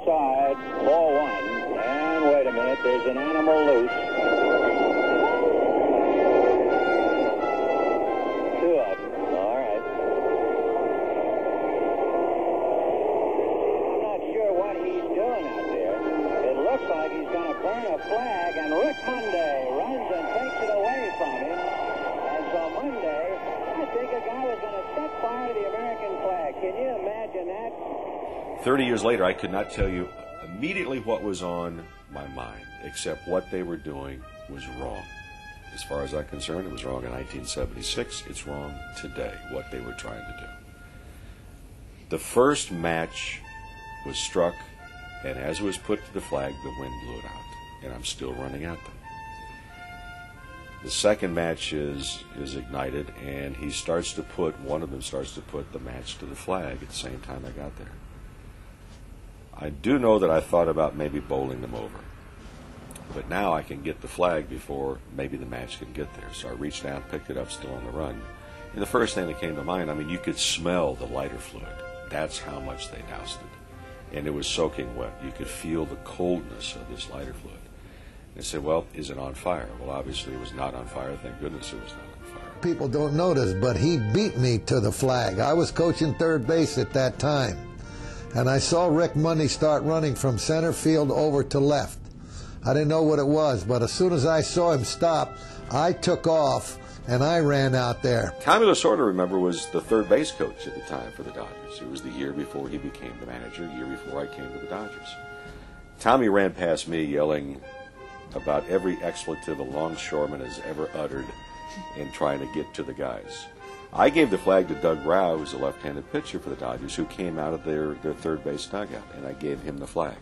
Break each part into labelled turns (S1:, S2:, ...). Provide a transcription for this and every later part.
S1: Side, ball one, and wait a minute, there's an animal loose. Two of them, all right. I'm not sure what he's doing out there. It looks like he's going to burn a flag, and Rick Monday runs and takes it away from him. And so Monday, I think a guy was going to set fire to the American flag. Can you imagine that?
S2: 30 years later, I could not tell you immediately what was on my mind, except what they were doing was wrong. As far as I'm concerned, it was wrong in 1976. It's wrong today, what they were trying to do. The first match was struck, and as it was put to the flag, the wind blew it out, and I'm still running at them. The second match is ignited, and one of them starts to put the match to the flag at the same time I got there. I do know that I thought about maybe bowling them over. But now I can get the flag before maybe the match can get there. So I reached down, picked it up, still on the run. And the first thing that came to mind, I mean, you could smell the lighter fluid. That's how much they doused it. And it was soaking wet. You could feel the coldness of this lighter fluid. And I said, well, is it on fire? Well, obviously it was not on fire. Thank goodness it was not on fire.
S3: People don't notice, but he beat me to the flag. I was coaching third base at that time. And I saw Rick Monday start running from center field over to left. I didn't know what it was, but as soon as I saw him stop, I took off and I ran out there.
S2: Tommy Lasorda, remember, was the third base coach at the time for the Dodgers. It was the year before he became the manager, the year before I came to the Dodgers. Tommy ran past me yelling about every expletive a longshoreman has ever uttered in trying to get to the guys. I gave the flag to Doug Rao, who was a left-handed pitcher for the Dodgers, who came out of their third base dugout, and I gave him the flag.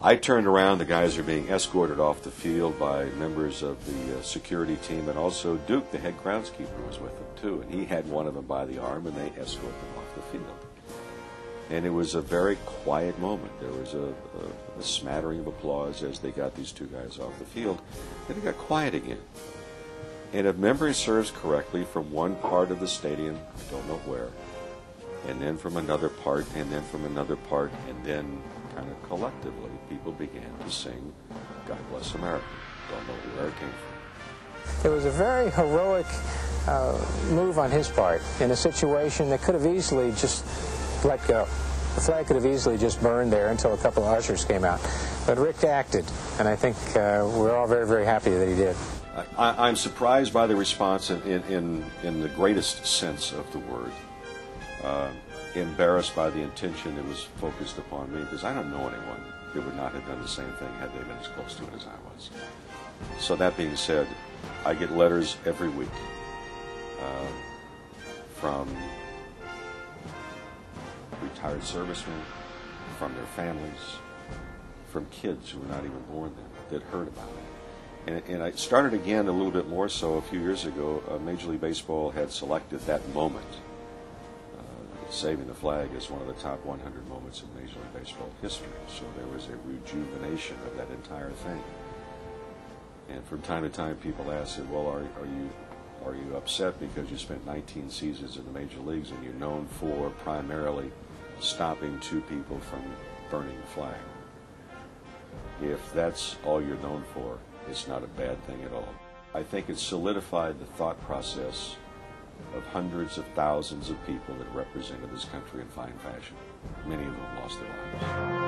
S2: I turned around, the guys are being escorted off the field by members of the security team, and also Duke, the head groundskeeper, was with them too, and he had one of them by the arm, and they escorted them off the field. And it was a very quiet moment. There was a smattering of applause as they got these two guys off the field, and it got quiet again. And if memory serves correctly, from one part of the stadium, I don't know where, and then from another part, and then from another part, and then kind of collectively, people began to sing God Bless America. Don't know where it came from.
S4: It was a very heroic move on his part in a situation that could have easily just let go. The flag could have easily just burned there until a couple of ushers came out. But Rick acted, and I think we're all very, very happy that he did.
S2: I'm surprised by the response in the greatest sense of the word. Embarrassed by the intention that was focused upon me, because I don't know anyone that would not have done the same thing had they been as close to it as I was. So that being said, I get letters every week from retired servicemen, from their families, from kids who were not even born then, that heard about it. And I started again a little bit more so a few years ago. Major League Baseball had selected that moment, saving the flag, as one of the top 100 moments in Major League Baseball history. So there was a rejuvenation of that entire thing. And from time to time, people ask, well, are you upset because you spent 19 seasons in the major leagues and you're known for primarily stopping two people from burning the flag? If that's all you're known for, it's not a bad thing at all. I think it solidified the thought process of hundreds of thousands of people that represented this country in fine fashion. Many of them lost their lives.